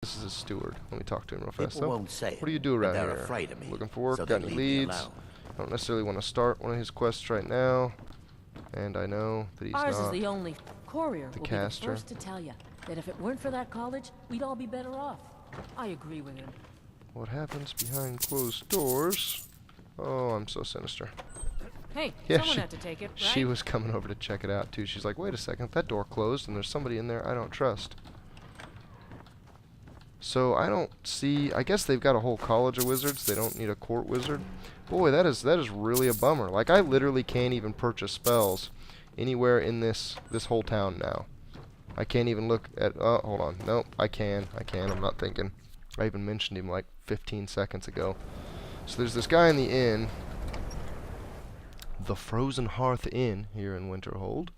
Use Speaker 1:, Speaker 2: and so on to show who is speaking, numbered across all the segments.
Speaker 1: This is his steward. Let me talk to him real fast.
Speaker 2: People won't say
Speaker 1: What do you do around
Speaker 2: they're
Speaker 1: here?
Speaker 2: afraid of me,
Speaker 1: Looking for work?
Speaker 2: so
Speaker 1: Got
Speaker 2: they
Speaker 1: any
Speaker 2: leave me
Speaker 1: leads?
Speaker 2: alone.
Speaker 1: I don't necessarily want to start one of his quests right now. And I know that he's
Speaker 3: Ours
Speaker 1: not
Speaker 3: is the only courier
Speaker 1: the
Speaker 3: will
Speaker 1: caster.
Speaker 3: be the first to tell you that if it weren't for that college, we'd all be better off. I agree with him.
Speaker 1: What happens behind closed doors? Oh, I'm so sinister.
Speaker 3: Hey,
Speaker 1: Yeah,
Speaker 3: someone had to take it, right?
Speaker 1: she was coming over to check it out too. She's like, wait a second, that door closed and there's somebody in there I don't trust. So I don't see, I guess they've got a whole college of wizards. They don't need a court wizard. Boy, that is really a bummer. Like, I literally can't even purchase spells anywhere in this whole town now. I can't even look at, oh, hold on. Nope, I can. I'm not thinking. I even mentioned him like 15 seconds ago. So there's this guy in the inn. The Frozen Hearth Inn here in Winterhold.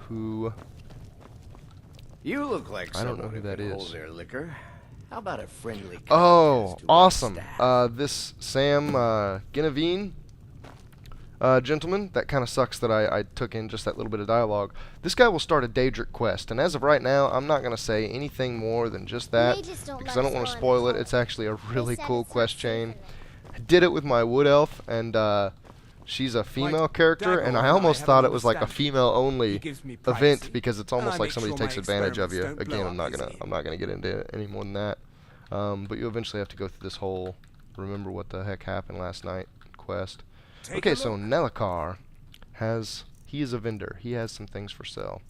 Speaker 1: Who...
Speaker 2: You look like
Speaker 1: I don't know
Speaker 2: someone
Speaker 1: who
Speaker 2: who
Speaker 1: that
Speaker 2: can
Speaker 1: is.
Speaker 2: hold their liquor. How about a friendly
Speaker 1: Oh,
Speaker 2: contest to
Speaker 1: awesome.
Speaker 2: understand?
Speaker 1: This Sam Ginevine gentleman, that kind of sucks that I took in just that little bit of dialogue. This guy will start a Daedric quest, and as of right now, I'm not going to say anything more than just that, because I don't want to spoil it. It's actually a really cool quest chain. I did it with my wood elf, and she's a female character, and I almost thought it was like a female-only event because it's almost like somebody takes advantage of you. Again, I'm not gonna get into it any more than that. But you eventually have to go through this whole remember what the heck happened last night quest. Okay, so Nelakar he is a vendor. He has some things for sale.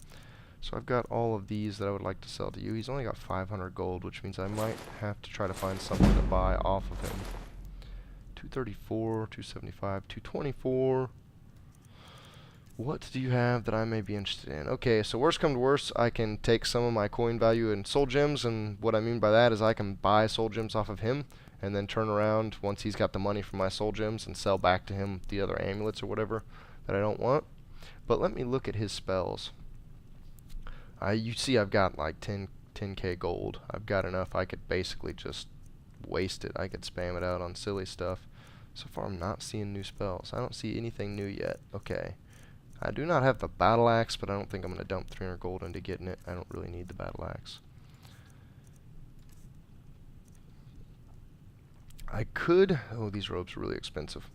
Speaker 1: So I've got all of these that I would like to sell to you. He's only got 500 gold, which means I might have to try to find something to buy off of him. 234, 275, 224. What do you have that I may be interested in? Okay, so worst come to worst, I can take some of my coin value in soul gems, and what I mean by that is I can buy soul gems off of him, and then turn around once he's got the money from my soul gems and sell back to him the other amulets or whatever that I don't want. But let me look at his spells. You see I've got like 10k gold. I've got enough I could basically just waste it. I could spam it out on silly stuff. So far I'm not seeing new spells. I don't see anything new yet. Okay. I do not have the battle axe, but I don't think I'm going to dump 300 gold into getting it. I don't really need the battle axe. I could... Oh, these robes are really expensive.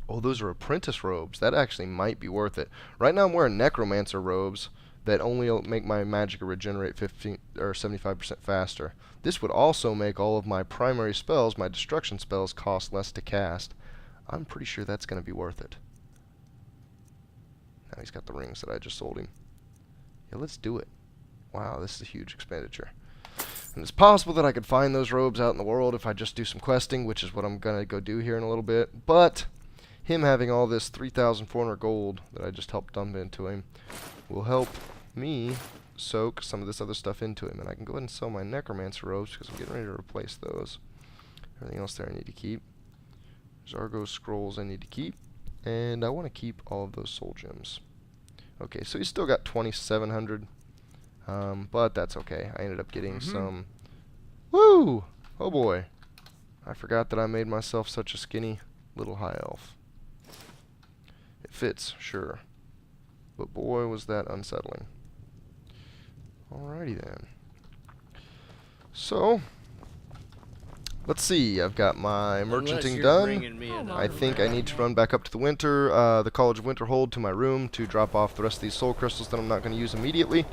Speaker 1: Oh, those are apprentice robes. That actually might be worth it. Right now I'm wearing necromancer robes that only make my magicka regenerate 15 or 75% faster. This would also make all of my primary spells, my destruction spells, cost less to cast. I'm pretty sure that's going to be worth it. Now he's got the rings that I just sold him. Yeah, let's do it. Wow, this is a huge expenditure. And it's possible that I could find those robes out in the world if I just do some questing, which is what I'm going to go do here in a little bit. But him having all this 3,400 gold that I just helped dump into him will help me soak some of this other stuff into him. And I can go ahead and sell my necromancer robes because I'm getting ready to replace those. Everything else there I need to keep. There's Argo scrolls I need to keep. And I want to keep all of those soul gems. Okay, so he's still got 2,700. But that's okay. I ended up getting some... Woo! Oh boy. I forgot that I made myself such a skinny little high elf. It fits, sure. But boy, was that unsettling. Alrighty then. So, let's see. I've got my merchanting done. I think I need to run back up to the College of Winterhold to my room to drop off the rest of these soul crystals that I'm not going to use immediately.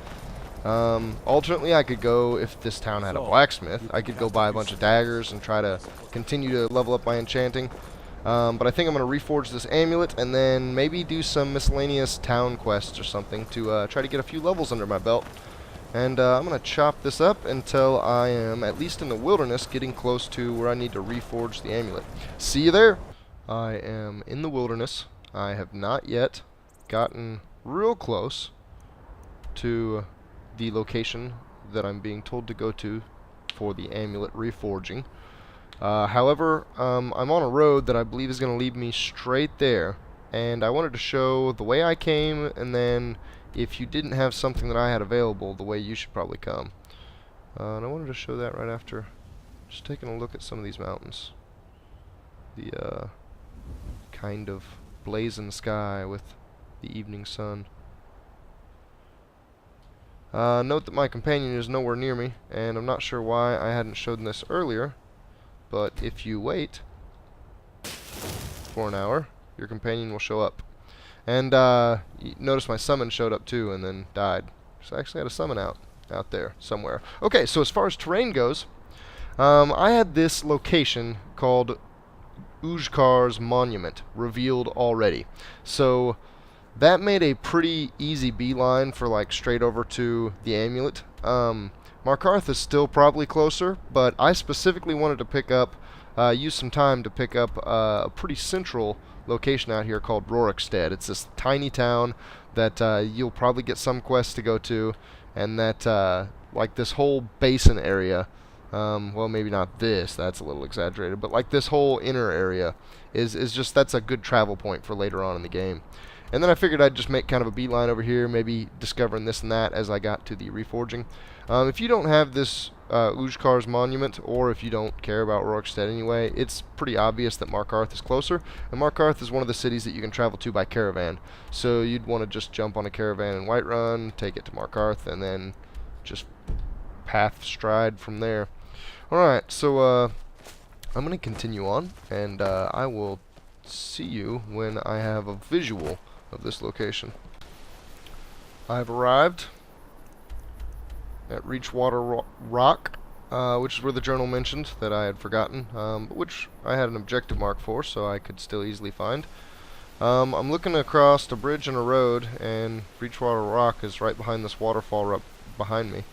Speaker 1: Alternately, I could go, if this town had a blacksmith, I could go buy a bunch of daggers and try to continue to level up my enchanting. But I think I'm going to reforge this amulet and then maybe do some miscellaneous town quests or something to try to get a few levels under my belt. And I'm going to chop this up until I am, at least in the wilderness, getting close to where I need to reforge the amulet. See you there! I am in the wilderness. I have not yet gotten real close to the location that I'm being told to go to for the amulet reforging. However, I'm on a road that I believe is going to lead me straight there. And I wanted to show the way I came, and then if you didn't have something that I had available, the way you should probably come. And I wanted to show that right after just taking a look at some of these mountains. The kind of blazing sky with the evening sun. Note that my companion is nowhere near me, and I'm not sure why I hadn't shown this earlier, but if you wait for an hour, your companion will show up. And notice my summon showed up too and then died. So I actually had a summon out there somewhere. Okay, so as far as terrain goes, I had this location called Ujkar's Monument revealed already. So that made a pretty easy beeline for like straight over to the amulet. Markarth is still probably closer, but I specifically wanted to pick up, use some time to pick up a pretty central location out here called Rorikstead. It's this tiny town that you'll probably get some quests to go to, and that like this whole basin area, well, maybe not this, that's a little exaggerated, but like this whole inner area is just, that's a good travel point for later on in the game. And then I figured I'd just make kind of a beeline over here, maybe discovering this and that as I got to the reforging. If you don't have this Ujkar's Monument, or if you don't care about Rorikstead anyway, it's pretty obvious that Markarth is closer. And Markarth is one of the cities that you can travel to by caravan. So you'd want to just jump on a caravan in Whiterun, take it to Markarth, and then just path stride from there. Alright, so I'm going to continue on, and I will see you when I have a visual of this location. I've arrived at Reachwater Rock, which is where the journal mentioned that I had forgotten, but which I had an objective mark for, so I could still easily find. I'm looking across a bridge and a road, and Reachwater Rock is right behind this waterfall right behind me.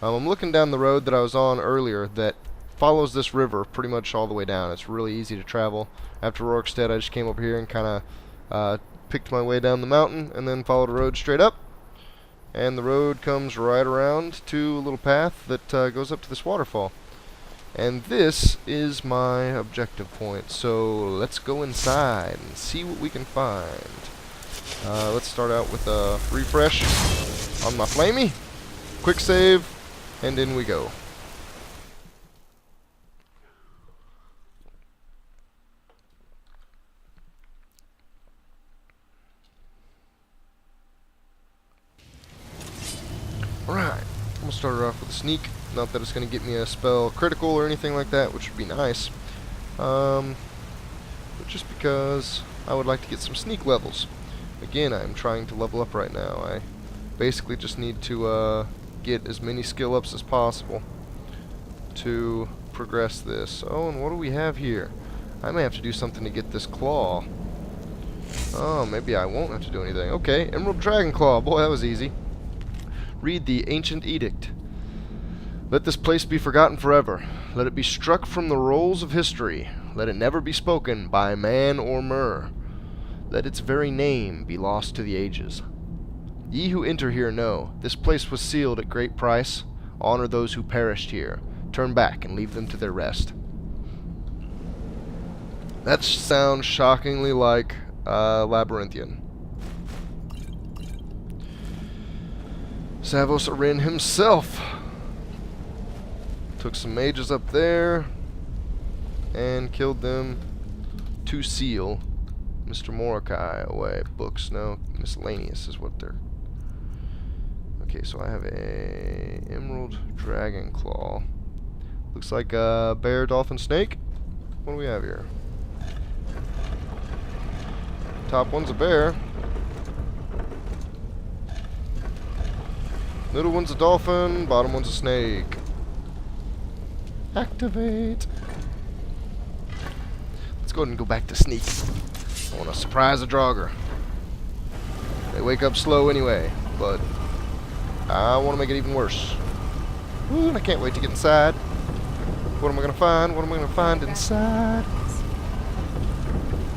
Speaker 1: I'm looking down the road that I was on earlier that follows this river pretty much all the way down. It's really easy to travel. After Rorikstead, I just came over here and kind of picked my way down the mountain and then followed a road straight up. And the road comes right around to a little path that goes up to this waterfall. And this is my objective point. So let's go inside and see what we can find. Let's start out with a refresh on my flamey. Quick save, and in we go. Alright, I'm going to start her off with a sneak. Not that it's going to get me a spell critical or anything like that, which would be nice. But just because I would like to get some sneak levels. Again, I'm trying to level up right now. I basically just need to get as many skill ups as possible to progress this. Oh, and what do we have here? I may have to do something to get this claw. Oh, maybe I won't have to do anything. Okay, Emerald Dragon Claw. Boy, that was easy. Read the ancient edict. Let this place be forgotten forever. Let it be struck from the rolls of history. Let it never be spoken by man or mer. Let its very name be lost to the ages. Ye who enter here know, this place was sealed at great price. Honor those who perished here. Turn back and leave them to their rest. That sounds shockingly like Labyrinthian. Savos Arin himself took some mages up there and killed them to seal Mr. Mordecai away. Books, no, miscellaneous is what they're... Okay, so I have a Emerald Dragon Claw. Looks like a bear, dolphin, snake. What do we have here? Top one's a bear. Middle one's a dolphin, bottom one's a snake. Activate. Let's go ahead and go back to sneak. I want to surprise a Draugr. They wake up slow anyway, but I want to make it even worse. Ooh, and I can't wait to get inside. What am I going to find? What am I going to find inside?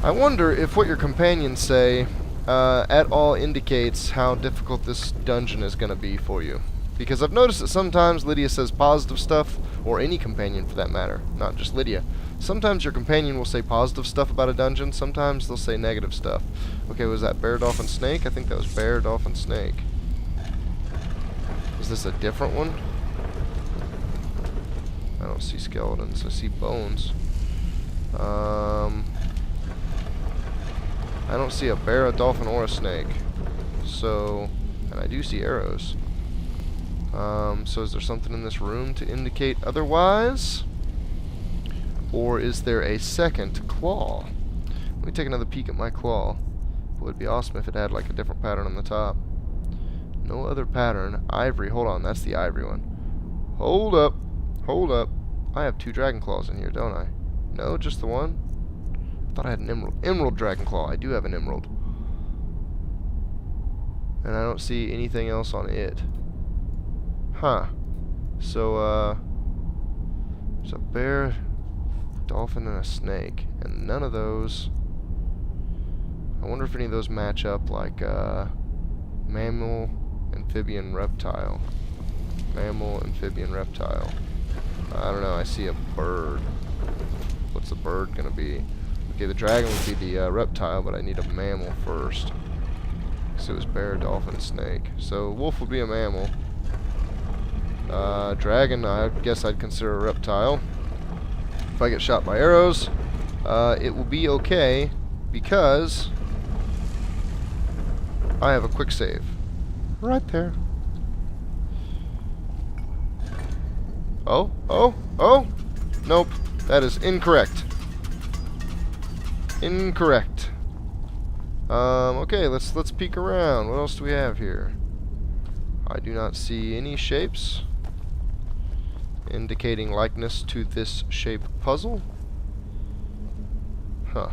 Speaker 1: I wonder if what your companions say at all indicates how difficult this dungeon is going to be for you. Because I've noticed that sometimes Lydia says positive stuff, or any companion for that matter, not just Lydia. Sometimes your companion will say positive stuff about a dungeon, sometimes they'll say negative stuff. Okay, was that bear, dolphin, snake? I think that was bear, dolphin, snake. Is this a different one? I don't see skeletons, I see bones. I don't see a bear, a dolphin, or a snake. So, and I do see arrows. So is there something in this room to indicate otherwise? Or is there a second claw? Let me take another peek at my claw. It would be awesome if it had like a different pattern on the top. No other pattern. Ivory. Hold on, that's the ivory one. Hold up. Hold up. I have 2 dragon claws in here, don't I? No, just the one? I thought I had an emerald. Emerald dragon claw. I do have an emerald. And I don't see anything else on it. Huh. So, there's a bear, dolphin, and a snake. And none of those... I wonder if any of those match up like, mammal, amphibian, reptile. Mammal, amphibian, reptile. I don't know, I see a bird. What's the bird gonna be? Okay, the dragon would be the reptile, but I need a mammal first. So it was bear, dolphin, snake. So wolf would be a mammal. Dragon, I guess I'd consider a reptile. If I get shot by arrows, it will be okay because I have a quick save. Right there. Oh, oh, oh! Nope, that is incorrect. Incorrect. Okay, let's peek around. What else do we have here? I do not see any shapes indicating likeness to this shape puzzle. Huh.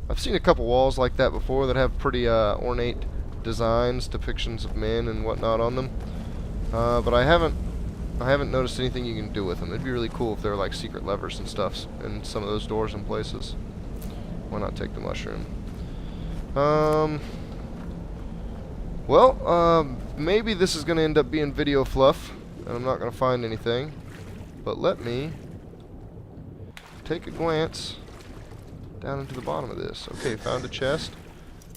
Speaker 1: I've seen a couple walls like that before that have pretty ornate designs, depictions of men and whatnot on them. But I haven't noticed anything you can do with them. It'd be really cool if there were like secret levers and stuff in some of those doors and places. Why not take the mushroom? Well, maybe this is going to end up being video fluff, and I'm not going to find anything. But let me take a glance down into the bottom of this. Okay, found a chest.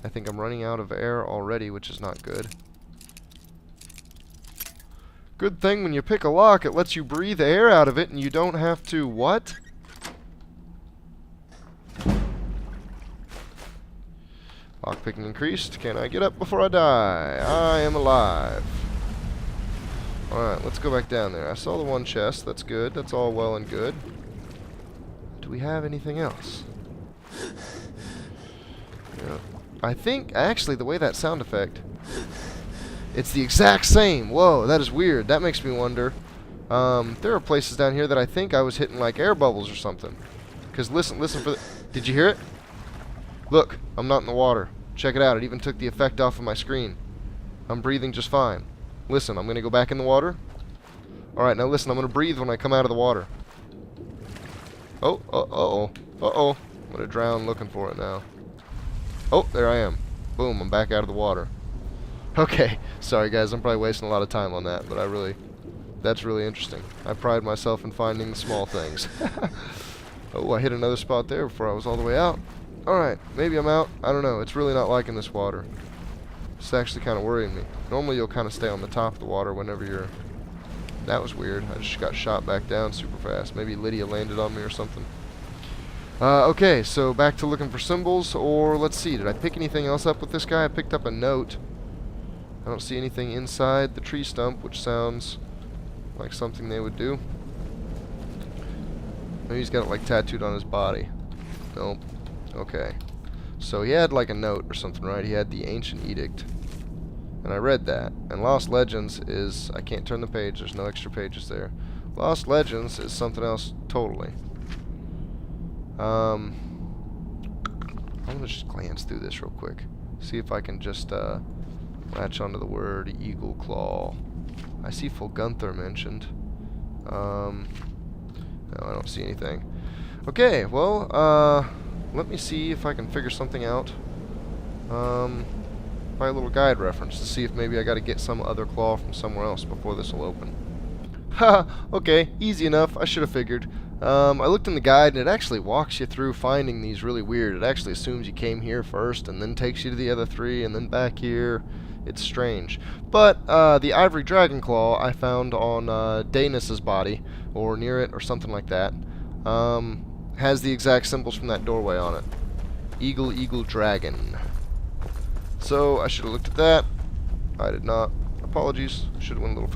Speaker 1: I think I'm running out of air already, which is not good. Good thing when you pick a lock, it lets you breathe air out of it, and you don't have to... What? Lockpicking increased. Can I get up before I die? I am alive. Alright, let's go back down there. I saw the one chest. That's good. That's all well and good. Do we have anything else? Yeah. I think, actually, the way that sound effect... It's the exact same. Whoa, that is weird. That makes me wonder. There are places down here that I think I was hitting like air bubbles or something. Because listen for the... Did you hear it? Look, I'm not in the water. Check it out. It even took the effect off of my screen. I'm breathing just fine. Listen, I'm going to go back in the water. Alright, now listen, I'm going to breathe when I come out of the water. Oh, uh-oh. Uh-oh. I'm going to drown looking for it now. Oh, there I am. Boom, I'm back out of the water. Okay, sorry guys, I'm probably wasting a lot of time on that, but that's really interesting. I pride myself in finding the small things. Oh, I hit another spot there before I was all the way out. Alright, maybe I'm out. I don't know. It's really not liking this water. It's actually kind of worrying me. Normally you'll kind of stay on the top of the water whenever you're... That was weird. I just got shot back down super fast. Maybe Lydia landed on me or something. Okay, so back to looking for symbols, or let's see. Did I pick anything else up with this guy? I picked up a note. I don't see anything inside the tree stump, which sounds like something they would do. Maybe he's got it like tattooed on his body. Nope. Okay. So he had like a note or something, right? He had the Ancient Edict. And I read that. And Lost Legends is... I can't turn the page. There's no extra pages there. Lost Legends is something else totally. I'm going to just glance through this real quick. See if I can just latch onto the word Eagle Claw. I see Fulgunther mentioned. No, I don't see anything. Okay, well, let me see if I can figure something out by a little guide reference to see if maybe I got to get some other claw from somewhere else before this will open. Haha, okay, easy enough. I should have figured. I looked in the guide and it actually walks you through finding these really weird. It actually assumes you came here first and then takes you to the other three and then back here. It's strange. But the ivory dragon claw I found on Danis's body, or near it, or something like that, has the exact symbols from that doorway on it. Eagle, eagle, dragon. So I should have looked at that. I did not. apologies. Should have went a little faster.